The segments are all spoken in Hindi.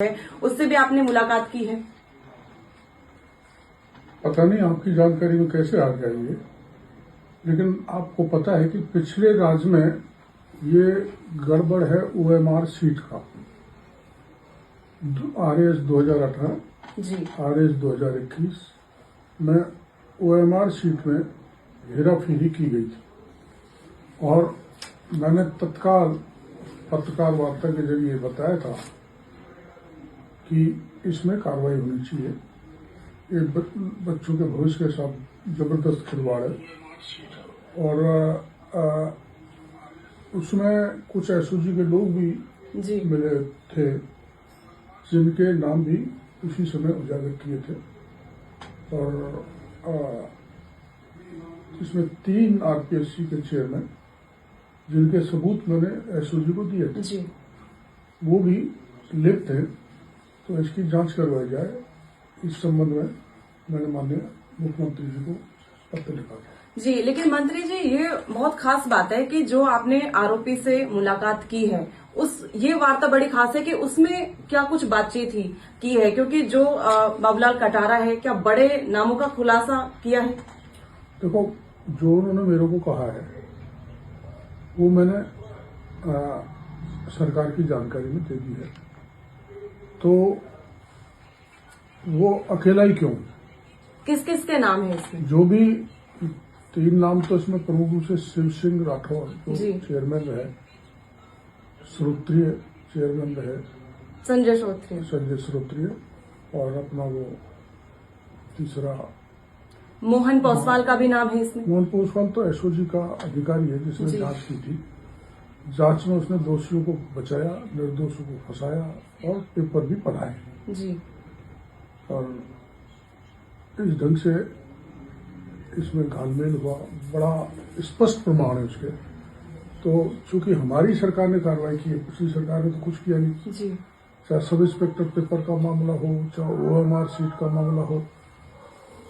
है, उससे भी आपने मुलाकात की है? पता नहीं आपकी जानकारी में कैसे आ गया ये, लेकिन आपको पता है कि पिछले राज्य में ये गड़बड़ है ओएमआर सीट का। आरएस 2018 जी। आरएस 2021 में ओएमआर सीट में हेराफेरी की गई थी और मैंने तत्काल पत्रकार वार्ता के जरिए बताया था कि इसमें कार्रवाई होनी चाहिए। ये बच्चों के भविष्य के साथ जबरदस्त खिलवाड़ है और उसमें कुछ एसओजी के लोग भी जी मिले थे जिनके नाम भी उसी समय उजागर किए थे और इसमें 3 आरपीएससी के चेयरमैन जिनके सबूत मैंने एसओजी को दिए थे जी वो भी लिप्त थे। तो इसकी जांच करवाई जाए, इस संबंध में मैंने माननीय मुख्यमंत्री जी को पत्र लिखा था। जी, लेकिन मंत्री जी ये बहुत खास बात है कि जो आपने आरोपी से मुलाकात की है ये वार्ता बड़ी खास है कि उसमें क्या कुछ बातचीत की है, क्योंकि जो बाबूलाल कटारा है क्या बड़े नामों का खुलासा किया है? देखो, जो उन्होंने मेरे को कहा है वो मैंने सरकार की जानकारी में दे दी है। तो वो अकेला ही क्यों? किस किस के नाम है इसमें? जो भी 3 नाम तो इसमें प्रमुख रूप से शिव सिंह राठौर जो चेयरमैन रहे, श्रोत्रिय चेयरमैन रहे संजय श्रोत्रिय और अपना वो तीसरा मोहन पोसवाल का भी नाम है इसमें। मोहन पोसवाल तो एसओजी का अधिकारी है जिसने जांच की थी। जांच में उसने दोषियों को बचाया, निर्दोषों को फंसाया और पेपर भी पढ़ाए जी। और इस ढंग से इसमें घालमेल हुआ, बड़ा स्पष्ट प्रमाण है उसके। तो चूंकि हमारी सरकार ने कार्रवाई की है, पिछली सरकार ने तो कुछ किया नहीं जी। चाहे सब इंस्पेक्टर पेपर का मामला हो, चाहे ओएमआर सीट का मामला हो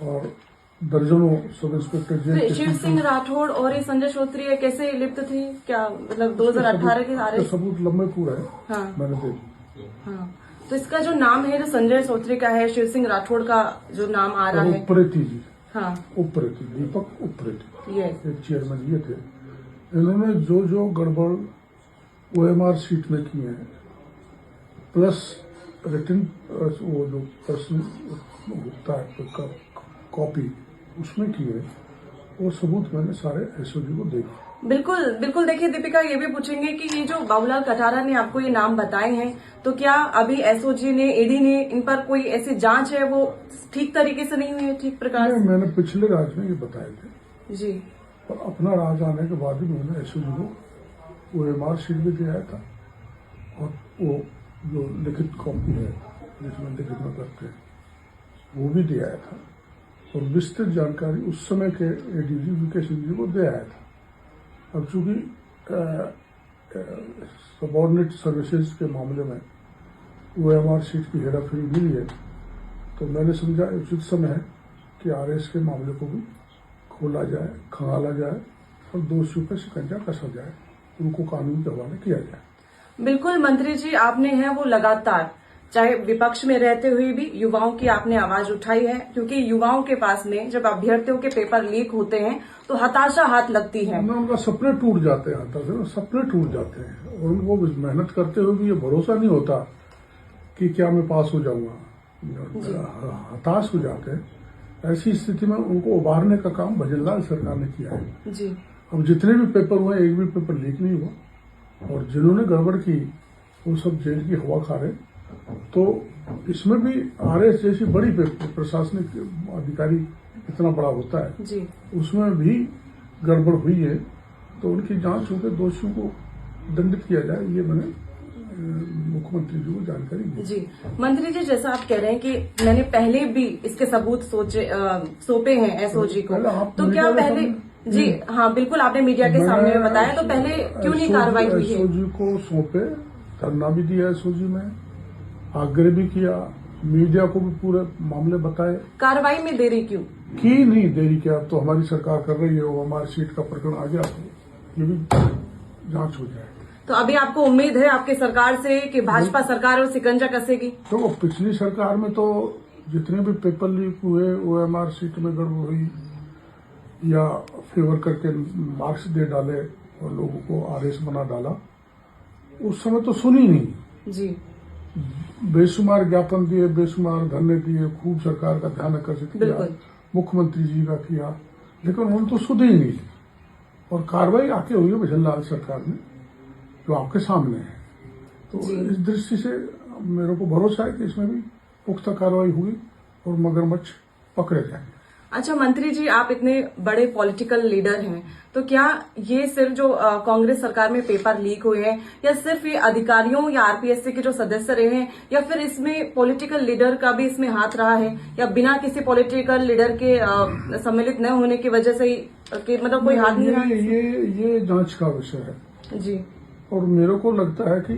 और दर्जनों sub inspector jail. Shiv Singh Rathore और ये संजय श्रोत्रिय कैसे लिप्त थे? क्या मतलब 2018 के आरएस? सबूत लंबे पूरा है। हाँ। मैंने दे दी। हाँ, तो इसका जो नाम है जो संजय श्रोत्रिय का है, शिव सिंह राठौड़ का जो नाम आ रहा है, उप्रेती जी। हाँ, उप्रेती, दीपक उप्रेती यस, एक चेयरमैन ये थे। इन्होंने जो गड़बड़ ओएमआर सीट में की है प्लस रिटन वो जो पर्सन होता है कॉपी उसमें की है, वो सबूत मैंने सारे एसओजी को दे दिए। बिल्कुल बिल्कुल। देखिए दीपिका, ये भी पूछेंगे कि ये जो बाबूलाल कटारा ने आपको ये नाम बताए हैं, तो क्या अभी एसओजी ने, ईडी ने इन पर कोई ऐसी जांच है वो ठीक तरीके से नहीं हुई है, ठीक प्रकार से? मैंने पिछले राज में ये बताए थे जी। और अपना राज आने के बाद ही मैंने एसओजी को ओएमआर शीट भी दिया था और वो जो लिखित कॉपी है जिसमें लिखित में करते हैं वो भी दिया था और विस्तृत जानकारी उस समय के एडीजी वीके सिंह जी को दे आया था। अब चूंकि सबऑर्डिनेट सर्विसेज के मामले में ओएमआर सीट की हेराफेरी मिली है तो मैंने समझा उचित समय है कि आरएस के मामले को भी खोला जाए, खंगाला जाए और दोषियों पर शिकंजा कसा जाए, उनको कानून के हवाले किया जाए। बिल्कुल मंत्री जी, आपने है वो लगातार चाहे विपक्ष में रहते हुए भी युवाओं की आपने आवाज उठाई है, क्योंकि युवाओं के पास में जब अभ्यर्थियों के पेपर लीक होते हैं तो हताशा हाथ लगती है। उनका सपने टूट जाते हैं, हताशा सपने टूट जाते हैं और उनको मेहनत करते हुए भी ये भरोसा नहीं होता कि क्या मैं पास हो जाऊंगा, हताश हो जाते हैं। ऐसी स्थिति में उनको उबारने का काम भजनलाल सरकार ने किया है जी। अब जितने भी पेपर हुए एक भी पेपर लीक नहीं हुआ और जिन्होंने गड़बड़ की वो सब जेल की हवा खा रहे। तो इसमें भी आरएस जैसी बड़ी प्रशासनिक अधिकारी इतना बड़ा होता है जी, उसमें भी गड़बड़ हुई है तो उनकी जांच होकर दोषियों को दंडित किया जाए, ये मैंने मुख्यमंत्री जी को जानकारी दी। जी मंत्री जी, जैसा आप कह रहे हैं कि मैंने पहले भी इसके सबूत सौंपे हैं एसओजी को, तो क्या पहले जी हाँ बिल्कुल आपने मीडिया के सामने बताया, तो पहले क्यों नहीं कार्रवाई हुई है? एसओजी को सौंपे, धरना भी दिया एसओजी में, आग्रह भी किया, मीडिया को भी पूरे मामले बताए। कार्रवाई में देरी क्यों की? नहीं देरी क्या, तो हमारी सरकार कर रही है, वो हमारी सीट का प्रकरण आ गया, ये भी जांच हो जाए। तो अभी आपको उम्मीद है आपकी सरकार से कि भाजपा सरकार और शिकंजा कसेगी? तो पिछली सरकार में तो जितने भी पेपर लीक हुए, ओएमआर सीट में गड़बड़ हुई या फेवर करके मार्क्स दे डाले और लोगों को आरएस बना डाला, उस समय तो सुनी नहीं। जी, बेशुमार ज्ञापन दिए, बेशुमार धरने दिए, खूब सरकार का ध्यान आकर्षित किया, बिल्कुल। मुख्यमंत्री जी का किया, लेकिन उन्होंने तो सुध ही नहीं ली। और कार्रवाई आके हुई है भजनलाल सरकार में, जो आपके सामने है। तो जी। इस दृष्टि से मेरे को भरोसा है कि इसमें भी पुख्ता कार्रवाई हुई और मगरमच्छ पकड़े जाएंगे। अच्छा मंत्री जी, आप इतने बड़े पॉलिटिकल लीडर हैं, तो क्या ये सिर्फ जो कांग्रेस सरकार में पेपर लीक हुए हैं, या सिर्फ ये अधिकारियों या आरपीएससी के जो सदस्य रहे हैं, या फिर इसमें पॉलिटिकल लीडर का भी इसमें हाथ रहा है, या बिना किसी पॉलिटिकल लीडर के सम्मिलित न होने की वजह से ही मतलब कोई हाथ नहीं रहा? ये जांच का विषय है जी, और मेरे को लगता है कि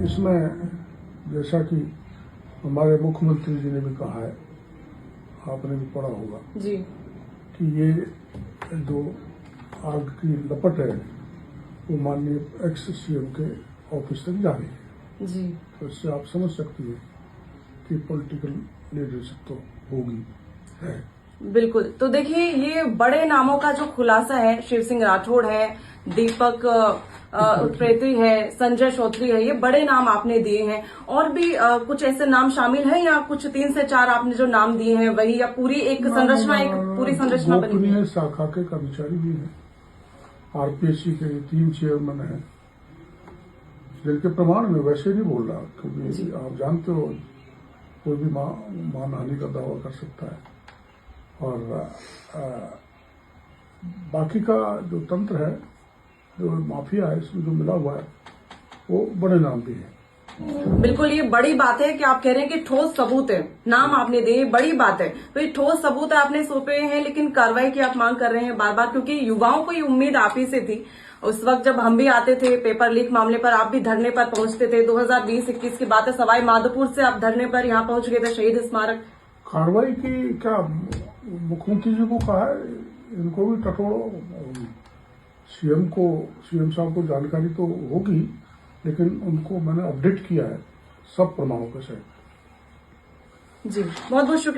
इसमें, जैसा कि हमारे मुख्यमंत्री जी ने भी कहा है, आपने भी पढ़ा होगा जी, कि ये जो आग की लपट है वो माननीय एक्स सीएम के ऑफिस तक जा रही है। जी, तो इससे आप समझ सकती है कि पॉलिटिकल लीडरशिप तो होगी है। बिल्कुल। तो देखिए, ये बड़े नामों का जो खुलासा है, शिव सिंह राठौड़ है, दीपक उत्प्रेती है, संजय श्रोत्री है, ये बड़े नाम आपने दिए हैं। और भी कुछ ऐसे नाम शामिल हैं, या कुछ 3 से 4 आपने जो नाम दिए हैं वही, या पूरी एक संरचना, एक पूरी संरचना बनी हुई है? गोपनीय शाखा के कर्मचारी भी हैं, आरपीएससी के 3 चेयरमैन हैं, जिनके प्रमाण में वैसे नहीं बोल रहा, क्योंकि आप जानते हो कोई भी मानहानि का दावा कर सकता है। और बाकी का जो तंत्र है, जो माफिया है, इसमें जो मिला हुआ है, वो बड़े नाम भी है। बिल्कुल, ये बड़ी बात है कि आप कह रहे हैं कि ठोस सबूत है, नाम आपने दिए, बड़ी बात है। तो ये ठोस सबूत आपने सौंपे हैं, लेकिन कार्रवाई की आप मांग कर रहे हैं बार बार, क्योंकि युवाओं को ये उम्मीद आप ही से थी। उस वक्त जब हम भी आते थे पेपर लीक मामले पर, आप भी धरने पर पहुंचते थे। 2020-21 की बात है, सवाई माधोपुर से आप धरने पर यहाँ पहुंच गए थे, शहीद स्मारक। कार्रवाई की क्या मुख्यमंत्री जी को कहा है, इनको भी टटोड़ो। सीएम साहब को जानकारी तो होगी, लेकिन उनको मैंने अपडेट किया है सब प्रमाणों के साथ। जी, बहुत बहुत शुक्रिया।